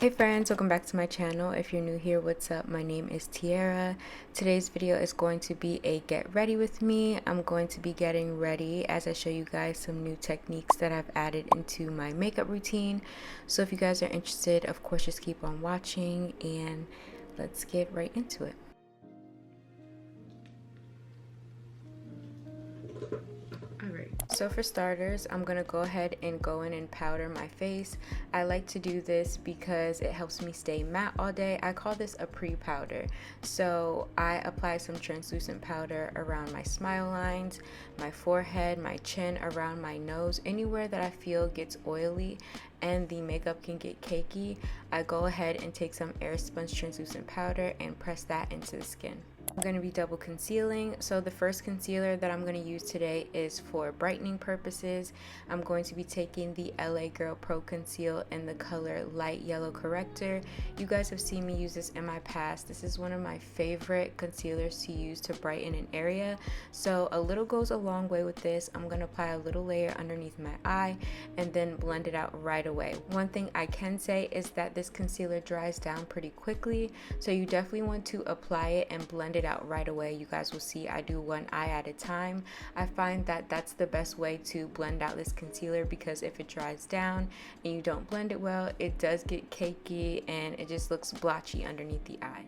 Hey friends, welcome back to my channel. If you're new here, what's up? My name is Tiara. Today's video is going to be a get ready with me. I'm going to be getting ready as I show you guys some new techniques that I've added into my makeup routine. So if you guys are interested, of course, just keep on watching and let's get right into it. Alright, so for starters, I'm going to go ahead and go in and powder my face. I like to do this because it helps me stay matte all day. I call this a pre-powder. So I apply some translucent powder around my smile lines, my forehead, my chin, around my nose, anywhere that I feel gets oily and the makeup can get cakey. I go ahead and take some air sponge translucent powder and press that into the skin. I'm going to be double concealing. So the first concealer that I'm going to use today is for brightening purposes. I'm going to be taking the LA Girl Pro Conceal in the color Light Yellow Corrector. You guys have seen me use this in my past. This is one of my favorite concealers to use to brighten an area. So a little goes a long way with this. I'm going to apply a little layer underneath my eye and then blend it out right away. One thing I can say is that this concealer dries down pretty quickly, so you definitely want to apply it and blend it out right away. You guys will see I do one eye at a time. I find that that's the best way to blend out this concealer, because if it dries down and you don't blend it well, it does get cakey and it just looks blotchy underneath the eye.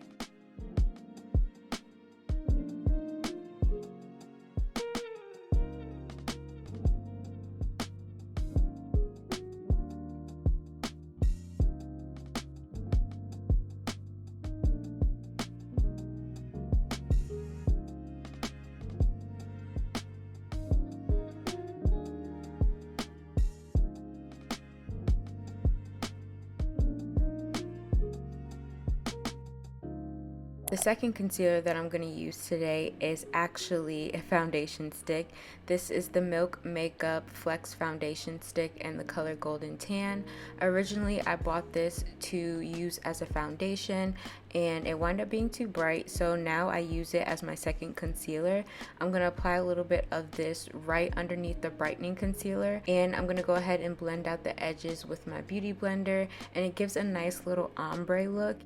The second concealer that I'm going to use today is actually a foundation stick. This is the Milk Makeup Flex Foundation Stick in the color Golden Tan. Originally, I bought this to use as a foundation and it wound up being too bright, so now I use it as my second concealer. I'm going to apply a little bit of this right underneath the brightening concealer, and I'm going to go ahead and blend out the edges with my beauty blender, and it gives a nice little ombre look.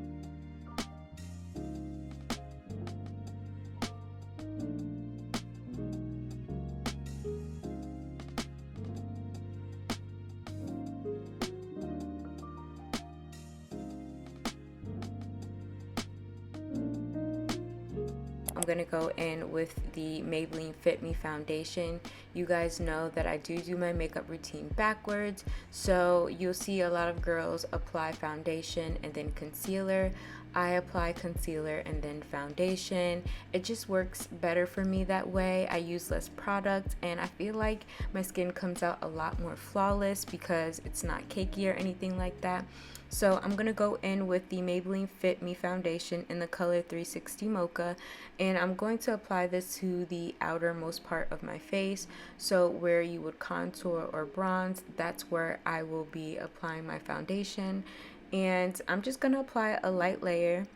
I'm going to go in with the Maybelline Fit Me foundation. You guys know that I do my makeup routine backwards, so you'll see a lot of girls apply foundation and then concealer. I apply concealer and then foundation. It just works better for me that way. I use less product and I feel like my skin comes out a lot more flawless because it's not cakey or anything like that. So I'm going to go in with the Maybelline Fit Me foundation in the color 360 Mocha, and I'm going to apply this to the outermost part of my face. So where you would contour or bronze, that's where I will be applying my foundation. And I'm just going to apply a light layer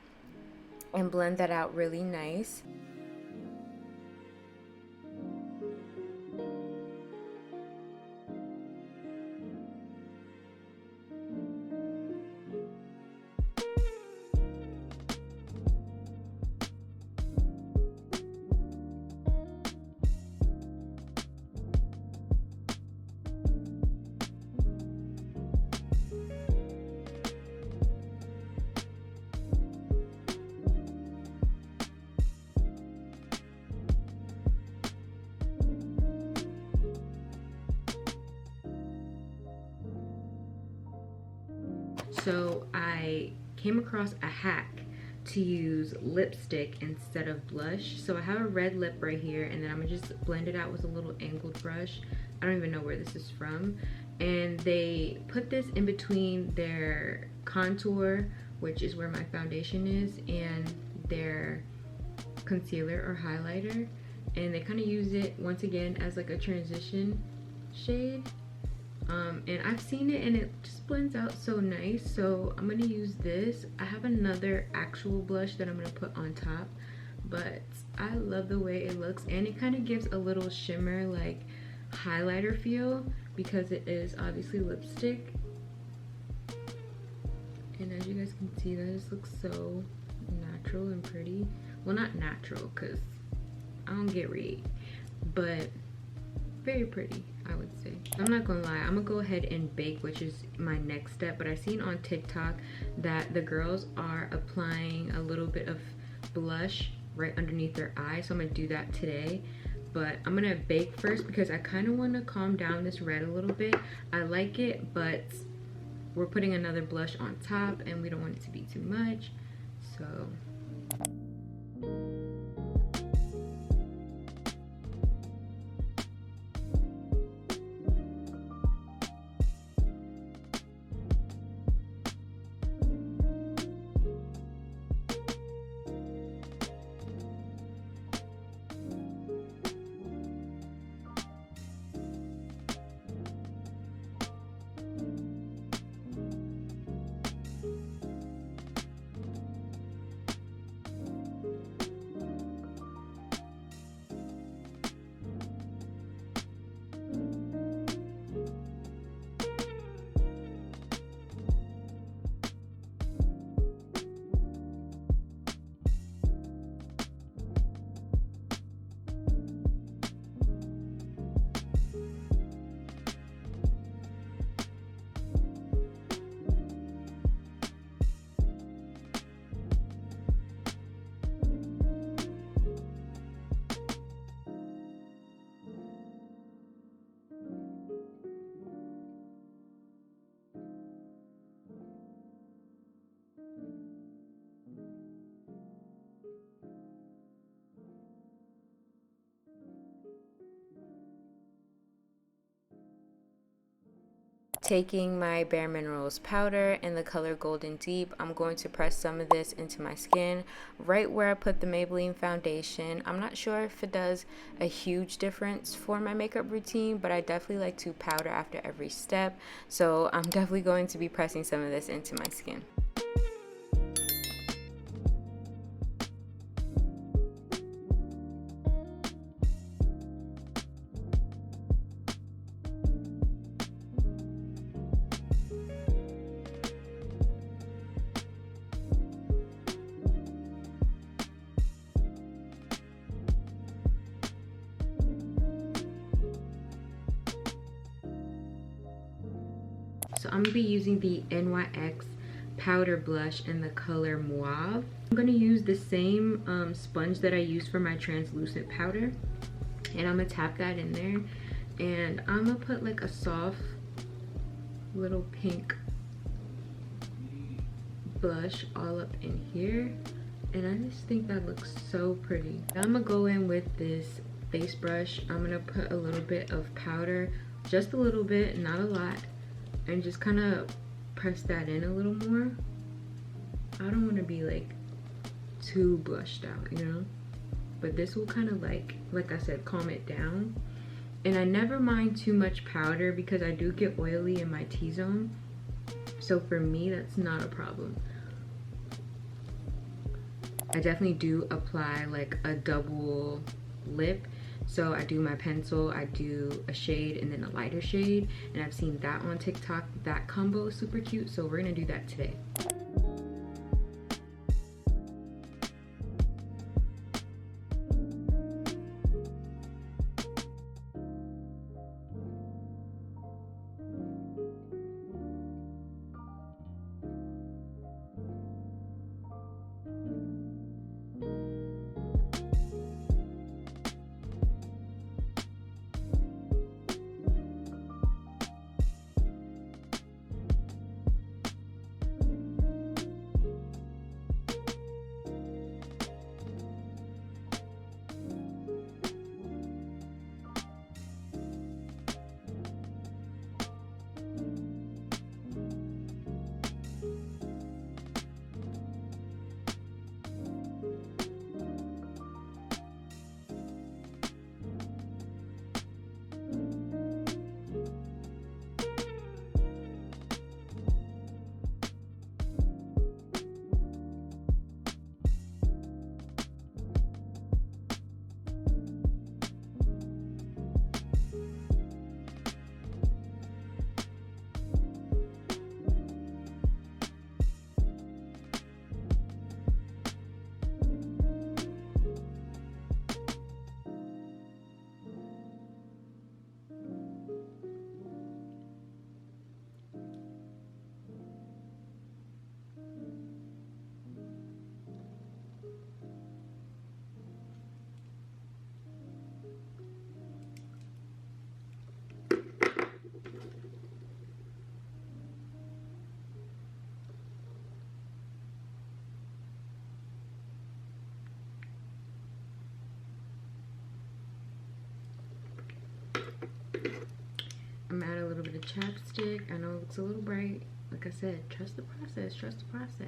and blend that out really nice. So I came across a hack to use lipstick instead of blush. So I have a red lip right here, and then I'm gonna just blend it out with a little angled brush. I don't even know where this is from. And they put this in between their contour, which is where my foundation is, and their concealer or highlighter. And they kind of use it once again as like a transition shade. And I've seen it and it just blends out so nice, so I'm gonna use this. I have another actual blush that I'm gonna put on top, but I love the way it looks, and it kind of gives a little shimmer like highlighter feel because it is obviously lipstick. And as you guys can see, that just looks so natural and pretty. Well, not natural, because I don't get red, but very pretty, I would say. I'm not gonna lie, I'm gonna go ahead and bake, which is my next step. But I seen on TikTok that the girls are applying a little bit of blush right underneath their eye, so I'm gonna do that today. But I'm gonna bake first because I kind of want to calm down this red a little bit. I like it, but we're putting another blush on top and we don't want it to be too much, so taking my Bare Minerals powder in the color Golden Deep, I'm going to press some of this into my skin right where I put the Maybelline foundation. I'm not sure if it does a huge difference for my makeup routine, but I definitely like to powder after every step, so I'm definitely going to be pressing some of this into my skin. So I'm gonna be using the NYX powder blush in the color Mauve. I'm gonna use the same sponge that I use for my translucent powder, and I'm gonna tap that in there, and I'm gonna put like a soft little pink blush all up in here, and I just think that looks so pretty. Now I'm gonna go in with this face brush. I'm gonna put a little bit of powder, just a little bit, not a lot, and just kind of press that in a little more. I don't want to be like too blushed out, you know, but this will kind of like I said, calm it down. And I never mind too much powder because I do get oily in my T-zone, so for me that's not a problem. I definitely do apply like a double lip. So I do my pencil, I do a shade and then a lighter shade, and I've seen that on TikTok. That combo is super cute, so we're gonna do that today. chapstick. I know it looks a little bright. Like I said, trust the process, trust the process.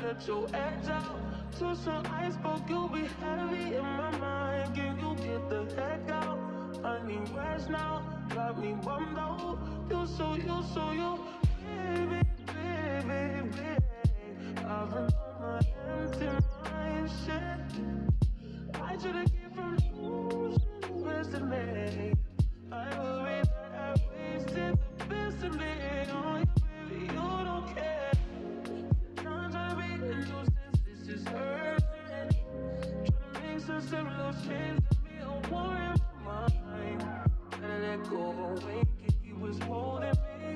Let your edge out to some iceberg, you'll be heavy in my mind. Can you get the heck out? I need rest now, got me bummed out. You, baby, baby, baby. I've been on my empty mind, shit. I should've came from losing the best of me. I worry that I wasted the best of me on you, baby, you don't care. This is hurting. Trying to make some simple change. Got me a war in my mind. Gotta let go away. He was holding me.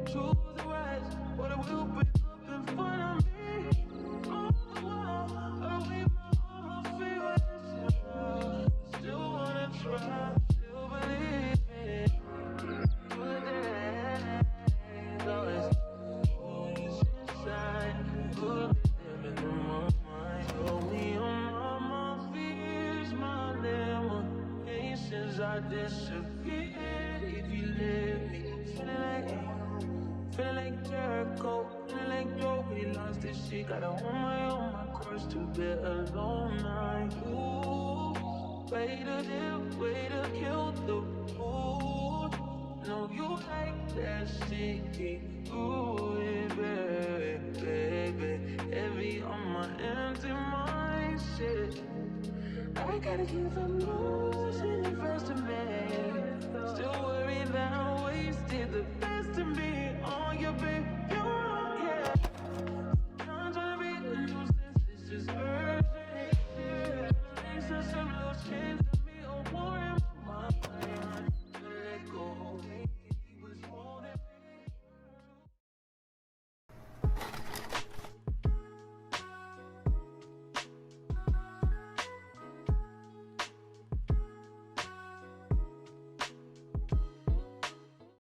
Choose the right, but it will be up in front of me. On the wall, I wave my arm, my favorite. Still wanna try, still believe it. Good days, always always inside. Good. I disappeared if you let me. Feeling like Jericho, feeling like Joe. We lost this shit. Gotta on my course to bear alone night. Ooh, way to kill the mood. No, you like that shit. Ooh, yeah, baby, heavy on my empty mind, shit. I gotta give them losing the first of me. Still worried that I wasted the best.